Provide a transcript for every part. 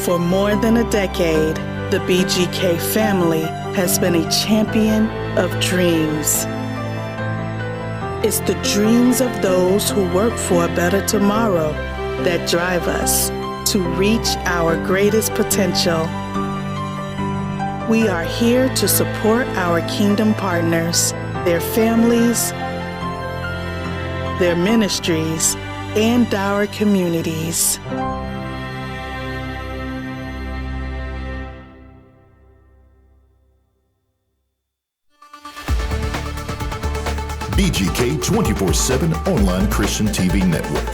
For more than a decade, the BGK family has been a champion of dreams. It's the dreams of those who work for a better tomorrow that drive us to reach our greatest potential. We are here to support our kingdom partners, their families, their ministries, and our communities. BGK 24/7 Online Christian TV Network.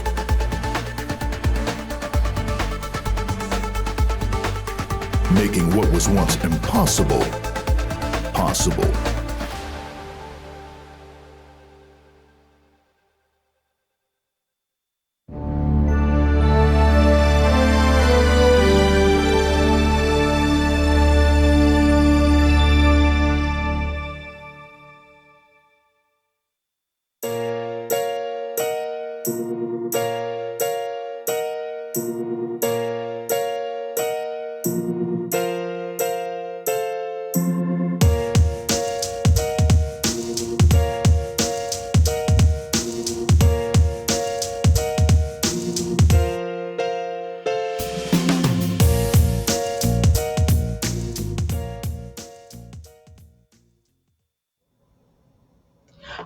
Making what was once impossible, possible.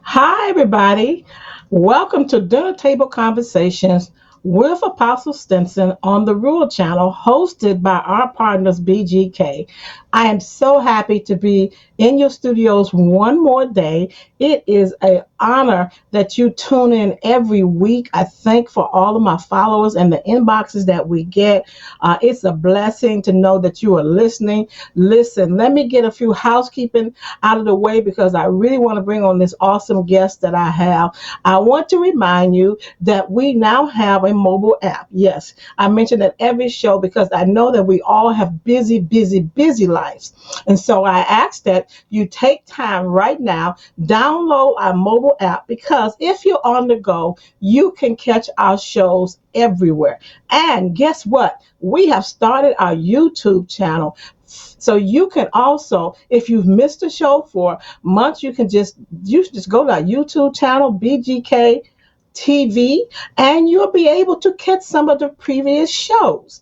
Hi, everybody. Welcome to Dinner Table Conversations with Apostle Stinson on the Rural Channel, hosted by our partners, BGK. I am so happy to be in your studios one more day. It is an honor that you tune in every week. I thank for all of my followers and the inboxes that we get. It's a blessing to know that you are listening. Listen, let me get a few housekeeping out of the way because I really want to bring on this awesome guest that I have. I want to remind you that we now have a mobile app. Yes, I mention it every show because I know that we all have busy lives. And so I ask that you take time right now, download our mobile app, because if you're on the go, you can catch our shows everywhere. And guess what? We have started our YouTube channel. So you can also, if you've missed a show for months, you can just go to our YouTube channel, BGK TV, and you'll be able to catch some of the previous shows.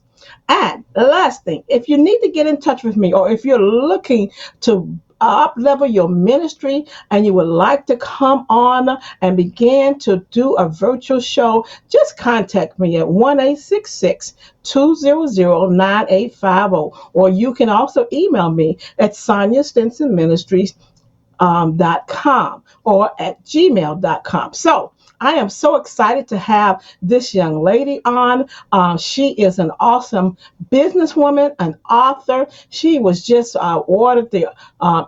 And the last thing, if you need to get in touch with me, or if you're looking to up level your ministry and you would like to come on and begin to do a virtual show, just contact me at 1-866-200-9850, or you can also email me at SoniaStinsonMinistries.com or at gmail.com. So I am so excited to have this young lady on. She is an awesome businesswoman, an author. She was just awarded the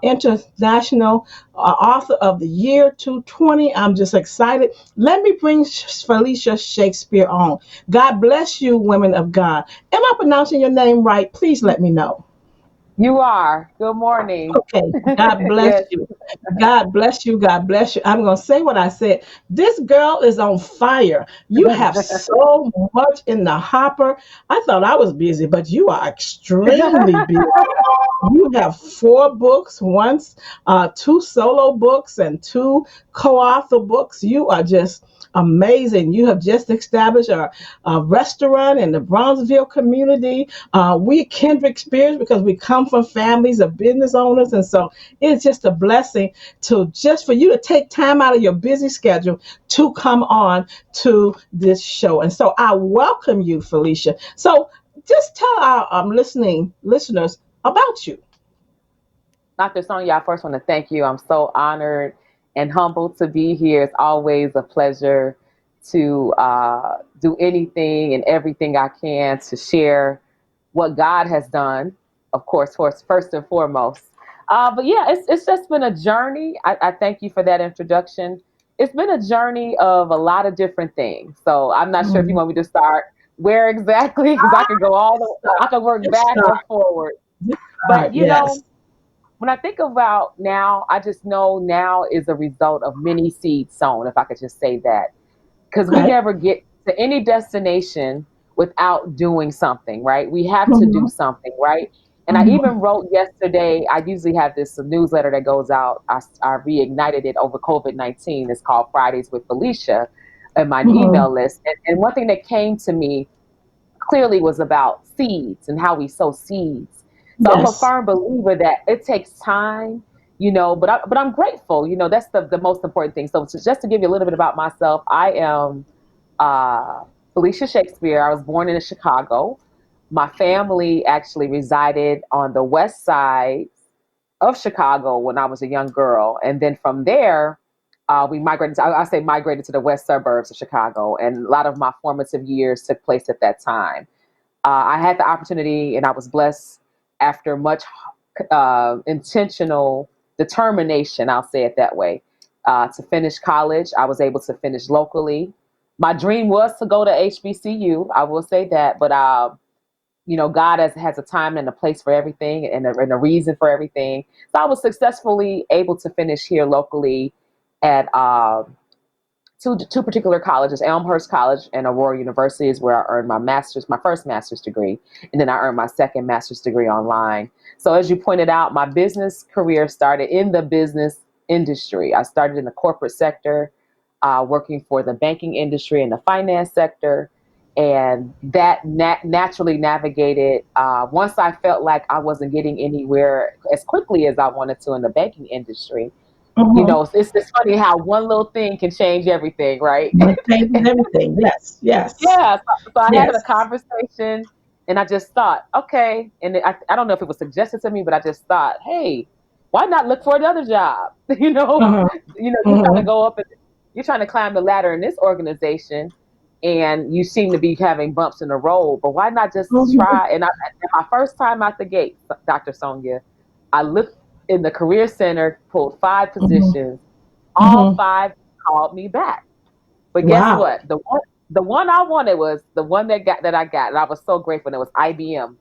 International Author of the Year 2020. I'm just excited. Let me bring Felicia Shakespeare on. God bless you, women of God. Am I pronouncing your name right? Please let me know. You are. Good morning. Okay. God bless Yes. you. God bless you. God bless you. I'm going to say what I said. This girl is on fire. You have so much in the hopper. I thought I was busy, but you are extremely busy. You have 4 books, two solo books and 2 co-author books. You are just amazing. You have just established a restaurant in the Bronzeville community. We kindred spirits because we come from families of business owners. And so it's just a blessing for you to take time out of your busy schedule to come on to this show. And so I welcome you, Felicia. So just tell our listeners about you. Dr. Sonia, I first want to thank you. I'm so honored and humbled to be here. It's always a pleasure to do anything and everything I can to share what God has done, of course, first and foremost. But yeah, it's just been a journey. I thank you for that introduction. It's been a journey of a lot of different things. So I'm not sure if you want me to start where exactly, because I can work back or forward. But you know, when I think about now, I just know now is a result of many seeds sown, if I could just say that. Because we never get to any destination without doing something, right? We have to do Mhm. something, right? And I Mhm. even wrote yesterday, I usually have this newsletter that goes out. I reignited it over COVID-19. It's called Fridays with Felicia and my Mhm. email list. And one thing that came to me clearly was about seeds and how we sow seeds. So I'm a Yes. firm believer that it takes time, but I'm grateful. That's the most important thing. So just to give you a little bit about myself, I am uh, Felicia Shakespeare. I was born in Chicago. My family actually resided on the west side of Chicago when I was a young girl, and then from there, we migrated. I say migrated to the west suburbs of Chicago, and a lot of my formative years took place at that time. I had the opportunity, and I was blessed after much intentional determination. I'll say it that way. To finish college, I was able to finish locally. My dream was to go to HBCU. I will say that, but God has a time and a place for everything, and a reason for everything. So I was successfully able to finish here locally at two particular colleges, Elmhurst College and Aurora University, is where I earned my first master's degree, and then I earned my second master's degree online. So as you pointed out, my business career started in the business industry. I started in the corporate sector, working for the banking industry and the finance sector, and that naturally navigated. Once I felt like I wasn't getting anywhere as quickly as I wanted to in the banking industry, Mhm. it's funny how one little thing can change everything, right? That changes everything. Yes. Yes. Yeah. So I had a Yes. conversation, and I just thought, okay. And I don't know if it was suggested to me, but I just thought, hey, why not look for another job? Uh-huh. You're trying to Mhm. go up and you're trying to climb the ladder in this organization, and you seem to be having bumps in the road, but why not just Mhm. try? And my first time out the gate, Dr. Sonia, I looked in the career center, pulled five Mhm. positions. All Mhm. five called me back. But guess Wow. what? The one I wanted was the one that I got, and I was so grateful. And it was IBM,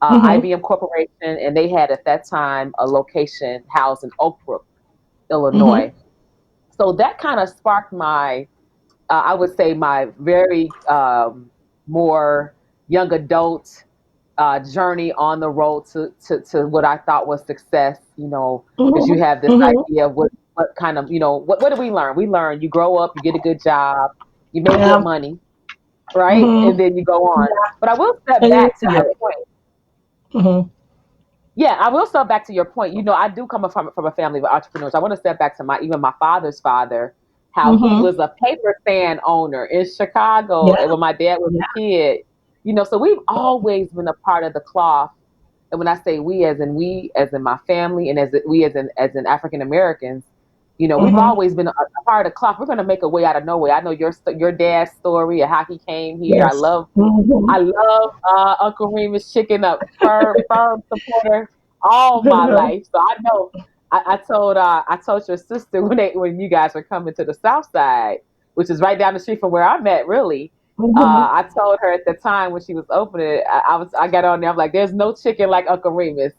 Mhm. IBM Corporation, and they had at that time a location housed in Oak Brook, Mhm. Illinois. So that kind of sparked I would say, my very more young adult journey on the road to what I thought was success, because you Mhm. have this Mhm. idea of what kind of, what do we learn? We learn you grow up, you get a good job, you make good Yeah. money, right? And Mhm. then you go on. Yeah. But I will step And you back to your retire. point. Mhm. Yeah, I will step back to your point. I do come from a family of entrepreneurs. I want to step back to my father's father, how he Mhm. was a paper stand owner in Chicago, Yeah. and when my dad was Yeah. a kid. So we've always been a part of the cloth. And when I say we, as in my family, and we as in African Americans, we've Mhm. always been a part of the cloth. We're going to make a way out of no way. I know your dad's story of how he came here. I Yes. love Mhm. I love Uncle Remus chicken, a firm supporter all my life. So I know. I told your sister when you guys were coming to the South Side, which is right down the street from where I'm at. Really, Mhm. I told her at the time when she was opening it, I got on there. I'm like, there's no chicken like Uncle Remus.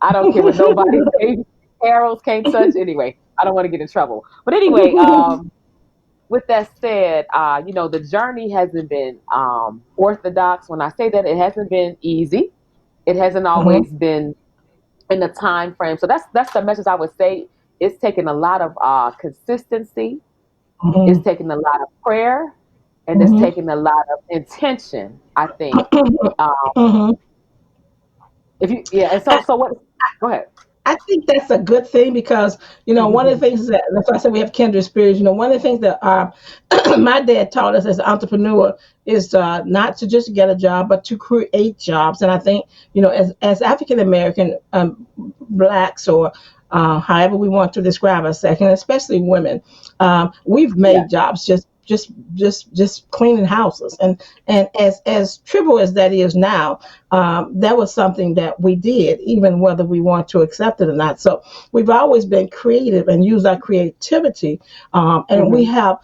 I don't care what nobody says. Arrows can't touch. Anyway, I don't want to get in trouble. But anyway, with that said, the journey hasn't been orthodox. When I say that, it hasn't been easy. It hasn't Mhm. always been in the time frame. So that's the message I would say. It's taken a lot of consistency. It's Mhm. taken a lot of prayer, and it's Mhm. taken a lot of intention. I think. Um, Mhm. if you yeah, and so what? Go ahead. I think that's a good thing because one of the things that's why I said we have kindred spirits. One of the things that my dad taught us as an entrepreneur is not to just get a job, but to create jobs. And I think as African American blacks or however we want to describe ourselves, and especially women, we've Yeah, made jobs just cleaning houses, and as trivial as that is now, that was something that we did, even whether we want to accept it or not. So we've always been creative and use our creativity, and hmm we have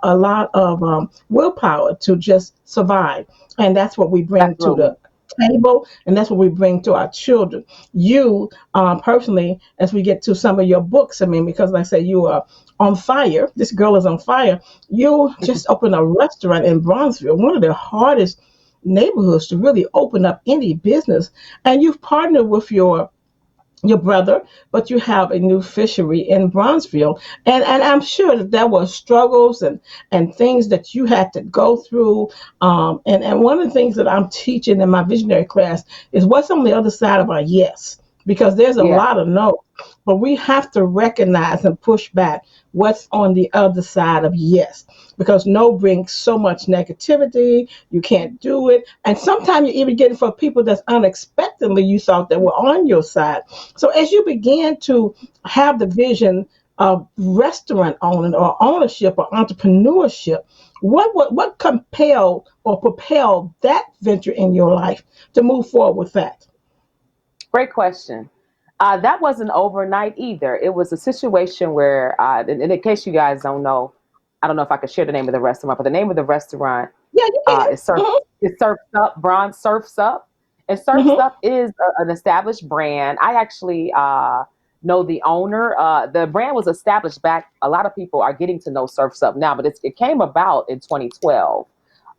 a lot of willpower to just survive, and that's what we bring to absolutely. table, and that's what we bring to our children. You, personally, as we get to some of your books, I mean, because like I say, you are on fire. This girl is on fire. You just opened a restaurant in Bronzeville, one of the hardest neighborhoods to really open up any business, and you've partnered with your brother, but you have a new fishery in Bronzeville. And I'm sure that there were struggles and things that you had to go through. And one of the things that I'm teaching in my visionary class is what's on the other side of our yes, because there's a Yeah. lot of no, but we have to recognize and push back what's on the other side of yes, because no brings so much negativity. You can't do it. And sometimes you even get it for people that's unexpectedly you thought that were on your side. So as you began to have the vision of restaurant owning or ownership or entrepreneurship, what compelled or propelled that venture in your life to move forward with that? Great question. That wasn't overnight either. It was a situation where, in case you guys don't know, I don't know if I could share the name of the restaurant, but the name of the restaurant Yeah, you can. is Surfs Up, Bronze Surfs Up. And Surfs Hmm. Up is an established brand. I actually know the owner. The brand was established back, a lot of people are getting to know Surfs Up now, but it came about in 2012.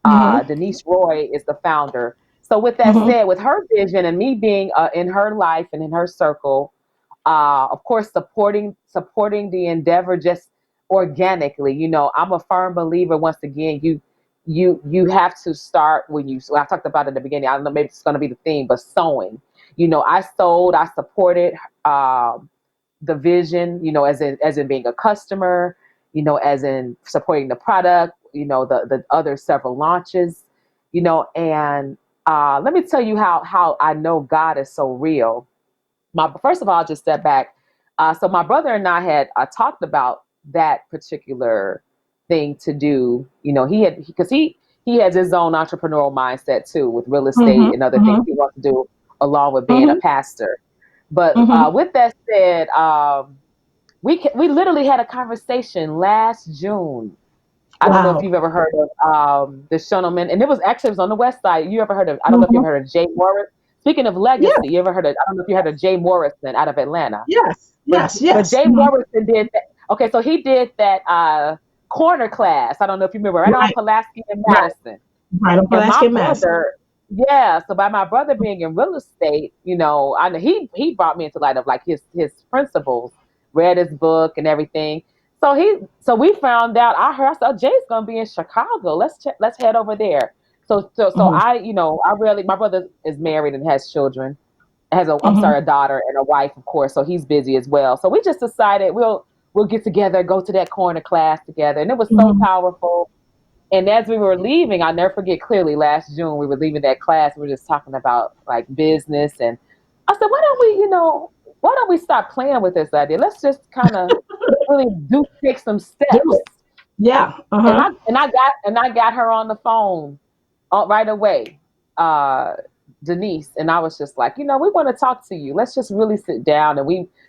Hmm. Denise Roy is the founder. So with that Hmm. said, with her vision and me being in her life and in her circle, of course, supporting the endeavor just organically. I'm a firm believer. Once again, you have to start when you. I talked about it in the beginning. I don't know, maybe it's going to be the theme, but sowing. I sold. I supported the vision. As in being a customer. As in supporting the product. The other several launches. And let me tell you how I know God is so real. First of all, I'll just step back. So my brother and I had talked about that particular thing to do. Because he has his own entrepreneurial mindset too, with real estate Hmm. and other things Hmm. he wants to do, along with being a Hmm. pastor. But Hmm. with that said, we literally had a conversation last June. I don't know if Wow. you've ever heard of this gentleman, and it was on the West Side. You ever heard of? I don't know if you've Hmm. heard of Jay Morris. Speaking of legacy, Yes. you ever heard of? I don't know if you heard of Jay Morrison out of Atlanta, Yes. but Yes. but Yes. Jay Hmm. Morrison did that. Okay, so he did that corner class. I don't know if you remember, right on Right. Pulaski and Right. Madison. Right. I'm And my Pulaski Mass. brother, yeah. So by my brother being in real estate, I know he brought me into light of like his principles, read his book and everything. So we found out. I said, oh, Jay's gonna be in Chicago. Let's head over there. So Hmm. I really, my brother is married and has children, has a I'm Hmm. sorry, a daughter and a wife, of course. So he's busy as well. So we just decided we'll get together, go to that corner class together, and it was so Hmm. powerful. And as we were leaving, I'll never forget clearly last June, we were leaving that class. We were just talking about like business. And I said, why don't we stop playing with this idea? Let's just kind of really take some Do steps. it. Yeah. Uh And huh. I got her on the phone right away, uh, Denise. And I was just like, we want to talk to you. Let's just really sit down.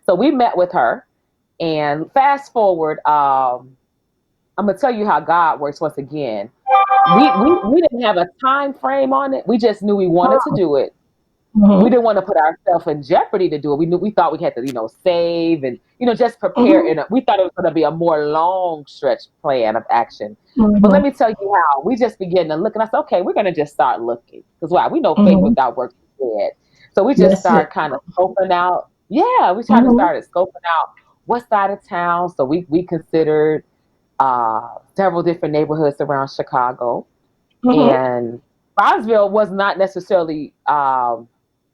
So we met with her, and fast forward, I'm gonna tell you how God works once again. We didn't have a time frame on it. We just knew we wanted to do it. We Hmm. didn't want to put ourselves in jeopardy to do it. We thought we had to, save and just prepare. Hmm. And we thought it was going to be a more long stretch plan of action. But let Hmm. me tell you how. We just began to look, and I said, okay, we're going to just start looking because why? We know faith Hmm. without works is dead. So we just That's it. started kind of scoping out. Yeah, we tried to Hmm. start scoping out what side of town. So we considered several different neighborhoods around Chicago, Hmm. and Roseville was not necessarily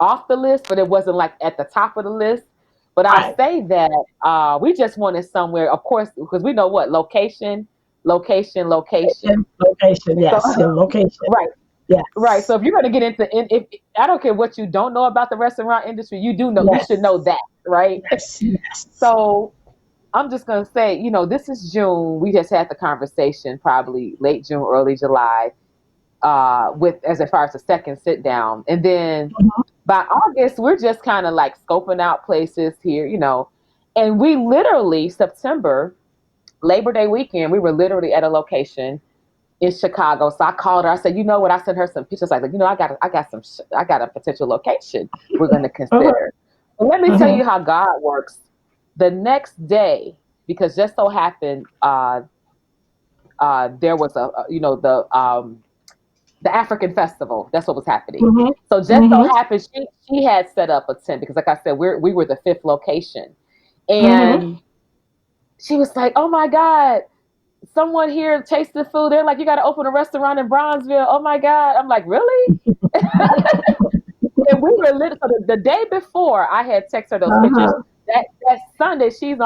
off the list, but it wasn't like at the top of the list. But I'll Right. say that we just wanted somewhere, of course, because we know what location, location, location. Location. Location. So Yes. Your location. right, right. So Yes. if you're going to get into, if I don't care what you don't know about the restaurant industry, you do know, you should know Yes. that, right? Yes. Yes. So I'm just gonna say, this is June. We just had the conversation, probably late June, early July, with as far as the second sit down, and then Hmm. by August, we're just kind of like scoping out places here, and we literally September Labor Day weekend, we were literally at a location in Chicago. So I called her. I said, you know what? I sent her some pictures. Like, you know, I got a potential location we're going to consider. But let me tell you how God works. The next day, because just so happened, there was the African festival. That's what was happening. So just so happened she had set up a tent because, like I said, we were the fifth location, and she was like, "Oh my God, someone here tasted food. They're like, you got to open a restaurant in Bronzeville. Oh my God!" I'm like, "Really?" And we were lit. So the day before, I had texted her those pictures. That Sunday, she's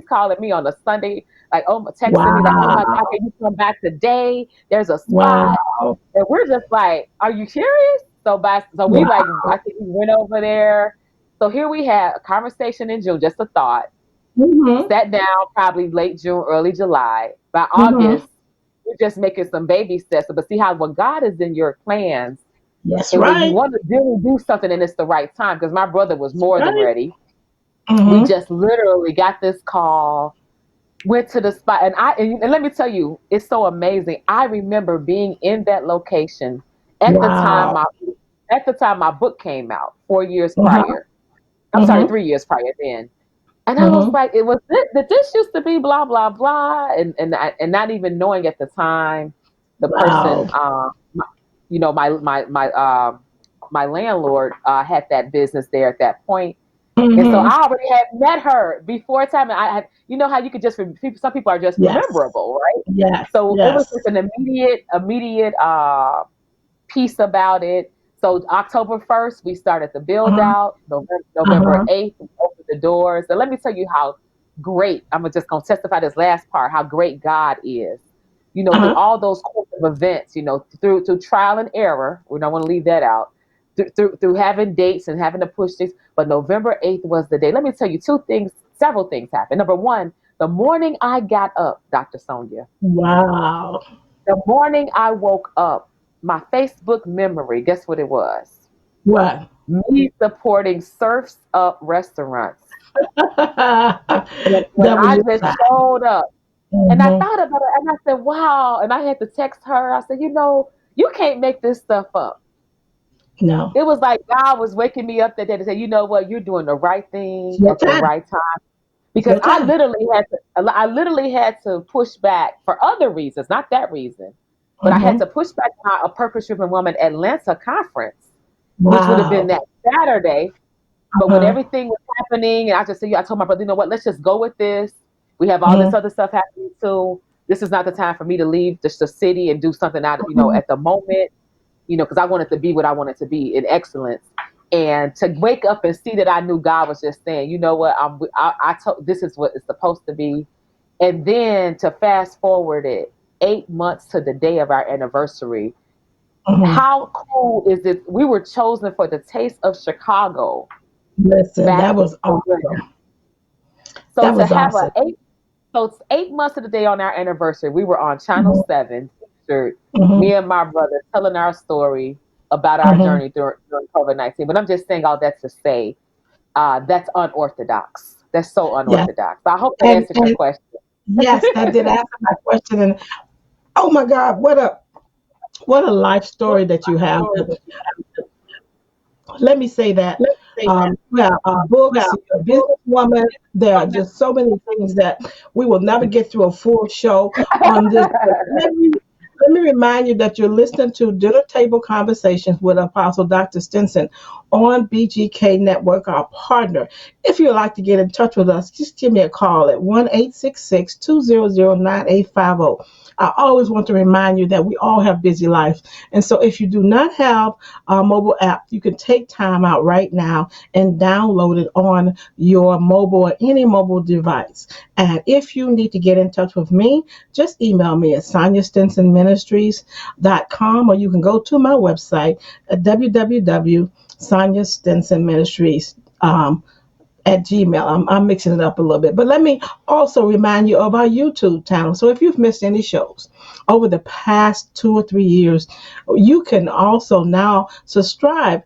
calling me on a Sunday, like, texting me like, "Oh my God, can you come back today? There's a spot." And we're just like, "Are you serious?" We like, I think we went over there. So here we had a conversation in June, just a thought. Sat down probably late June, early July. By August, we're just making some baby steps. But see how when God is in your plans, That's and when you right. want to really do something and it's the right time, because my brother was more than Right. ready. We just literally got this call, went to the spot, and let me tell you, it's so amazing. I remember being in that location at the time my book came out 4 years prior. I'm sorry, 3 years prior then. And I was like, did this used to be blah blah blah, and not even knowing at the time the person, my landlord had that business there at that point. And so I already had met her before time, and I had, you know how you could some people are just rememberable, right? Yes. So it was just an immediate piece about it. So October 1st, we started the build out. November 8th, we opened the doors. And let me tell you how great, just going to testify this last part, how great God is. You know, through all those course of events, you know, through trial and error, we don't want to leave that out, through having dates and having to push things. But November 8th was the day. Let me tell you several things happened. Number one, the morning I got up, Dr. Sonia. Wow. The morning I woke up, my Facebook memory, guess what it was? What? Me supporting Surf's Up restaurants. That When was I your just time. showed up. And I thought about it and I said, wow. And I had to text her. I said, you know, you can't make this stuff up. No. It was like God was waking me up that day to say, you know what, you're doing the right thing Your at the time. right time. Because Your time. I literally had to push back for other reasons, not that reason. But I had to push back on a Purpose Driven Woman Atlanta conference, which would have been Wow. that Saturday. But when everything was happening, and I told my brother, you know what, let's just go with this. We have all this other stuff happening too. This is not the time for me to leave the city and do something out, at the moment, because I wanted to be what I wanted to be in excellence. And to wake up and see that I knew God was just saying, you know what, I told this is what it's supposed to be. And then to fast forward it 8 months to the day of our anniversary. How cool is it? We were chosen for the Taste of Chicago. Listen, Back that was in awesome. So That to was have awesome. it's 8 months to the day on our anniversary. We were on Channel 7, featured, Mm-hmm. me and my brother telling our story about our Mm-hmm. journey during COVID-19. But I'm just saying all that to say that's unorthodox. That's so Yeah. unorthodox. So I hope that answered your And question. yes, that did answer my question. And oh my God, what a life story that you have. Let me say that. You have books, you're a businesswoman. There are just so many things that we will never get through a full show on this. But let me remind you that you're listening to Dinner Table Conversations with Apostle Dr. Stinson on BGK Network, our partner. If you'd like to get in touch with us, just give me a call at 1-866-200-9850. I always want to remind you that we all have busy lives. And so if you do not have our mobile app, you can take time out right now and download it on your mobile or any mobile device. And if you need to get in touch with me, just email me at SoniaStinsonMinistries.com, or you can go to my website at www.SoniaStinsonMinistries.com. At Gmail. I'm mixing it up a little bit. But let me also remind you of our YouTube channel. So if you've missed any shows over the past 2 or 3 years, you can also now subscribe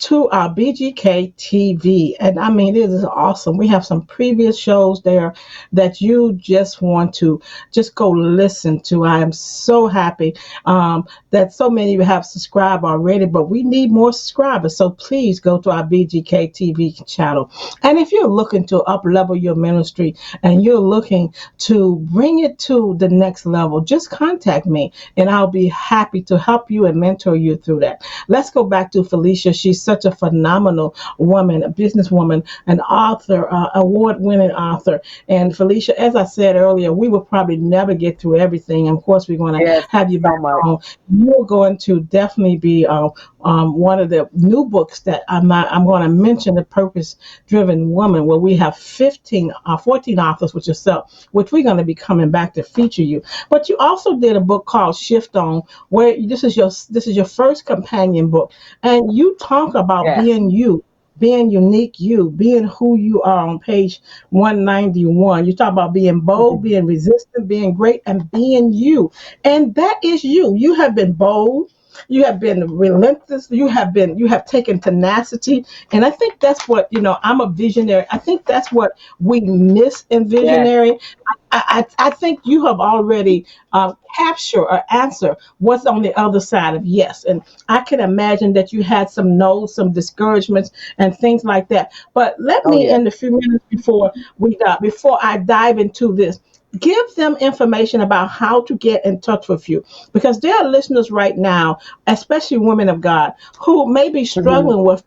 to our BGK TV. And I mean, it is awesome. We have some previous shows there that you just want to just go listen to. I am so happy that so many of you have subscribed already, but we need more subscribers. So please go to our BGK TV channel. And if you're looking to up level your ministry and you're looking to bring it to the next level, just contact me and I'll be happy to help you and mentor you through that. Let's go back to Felicia. She's such a phenomenal woman, a businesswoman, an author, award-winning author. And Felicia, as I said earlier, we will probably never get through everything. And of course, we're going to have you back on. You're going to definitely be one of the new books that I'm going to mention, The Purpose-Driven Woman, where we have 14 authors with yourself, which we're going to be coming back to feature you. But you also did a book called Shift On, where this is your first companion book, and you talk about being you, being unique, you being who you are on page 191. You talk about being bold, being resistant, being great, and being you. And that is you. You have been bold. You have been relentless. You have taken tenacity. And I think that's what, I'm a visionary. I think that's what we miss in visionary. Yes. I think you have already captured or answered what's on the other side of yes. And I can imagine that you had some no's, some discouragements and things like that. But let me, in the few minutes before I dive into this, give them information about how to get in touch with you, because there are listeners right now, especially women of God, who may be struggling with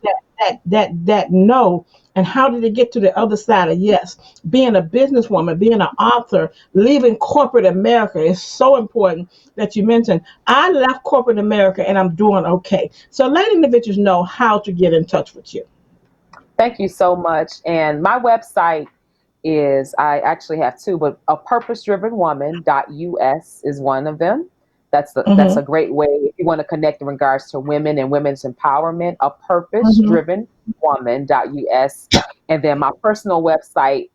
that no, and how did they get to the other side of yes? Being a businesswoman, being an author, leaving corporate America is so important that you mentioned. I left corporate America and I'm doing okay. So let individuals know how to get in touch with you. Thank you so much. And my website is, I actually have two, but a purpose-driven-woman.us is one of them. That's a great way if you want to connect in regards to women and women's empowerment, a purpose-driven-woman.us. And then my personal website,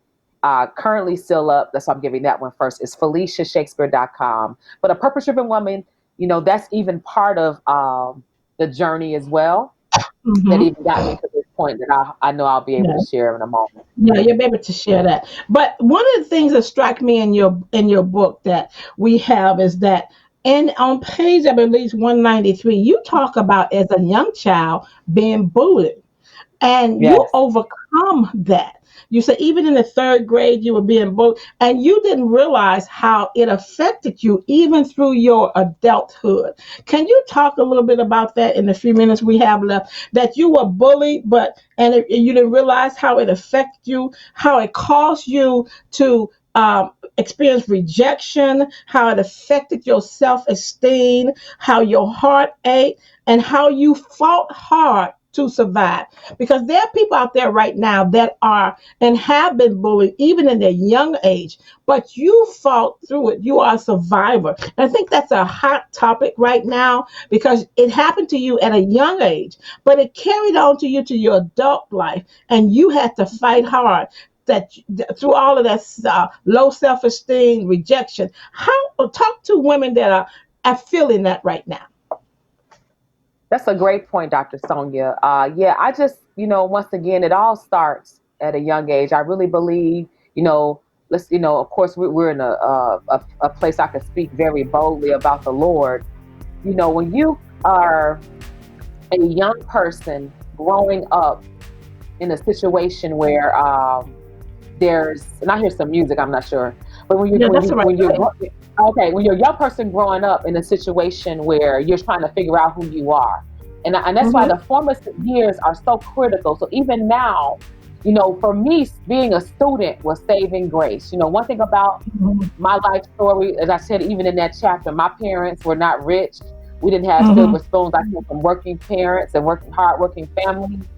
currently still up, that's why I'm giving that one first, is FeliciaShakespeare.com. But a purpose-driven woman, that's even part of the journey as well. That even got me to this point that I know I'll be able to share in a moment. Yeah, you'll be able to share that. But one of the things that struck me in your book that we have is that, and on page, I believe 193, you talk about as a young child being bullied, and you overcome that. You said even in the third grade you were being bullied, and you didn't realize how it affected you even through your adulthood. Can you talk a little bit about that in the few minutes we have left? That you were bullied, and you didn't realize how it affected you, how it caused you to experience rejection, how it affected your self-esteem, how your heart ached, and how you fought hard to survive. Because there are people out there right now that are and have been bullied even in their young age, but you fought through it. You are a survivor. And I think that's a hot topic right now because it happened to you at a young age, but it carried on to you to your adult life, and you had to fight hard that through all of that low self-esteem, rejection. Talk to women that are feeling that right now. That's a great point, Dr. Sonia. I just, once again, it all starts at a young age. I really believe, of course, we're in a place I can speak very boldly about the Lord. When you are a young person growing up in a situation where and I hear some music, I'm not sure, but when you're a young person growing up in a situation where you're trying to figure out who you are, and that's why the formative years are so critical. So even now, for me, being a student was saving grace. One thing about my life story, as I said, even in that chapter, my parents were not rich. We didn't have silver spoons. I came from working parents and hardworking families.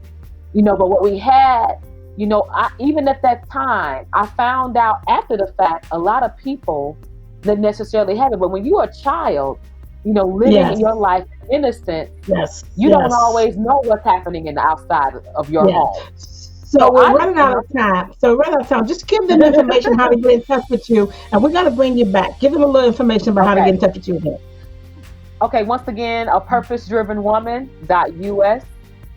But what we had, even at that time, I found out after the fact, a lot of people didn't necessarily have it. But when you're a child, living in your life innocent, you don't always know what's happening in the outside of your home. So we're running out of time. Just give them information how to get in touch with you, and we're going to bring you back. Give them a little information about how to get in touch with you again. Okay, once again, a purpose-driven-woman.us.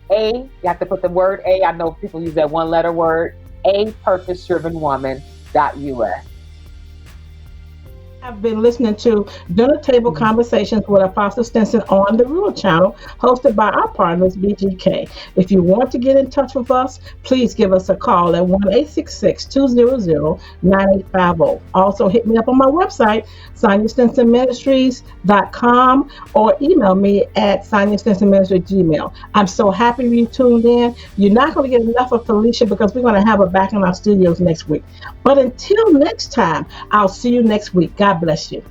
you have to put the word A. I know people use that one letter word, apurposedrivenwoman.us. I've been listening to Dinner Table Conversations with Apostle Stinson on the Rural Channel, hosted by our partners, BGK. If you want to get in touch with us, please give us a call at 1-866-200-9850. Also, hit me up on my website, SoniaStinsonMinistries.com, or email me at SoniaStinsonMinistries@gmail. I'm so happy you tuned in. You're not going to get enough of Felicia because we're going to have her back in our studios next week. But until next time, I'll see you next week. God bless you.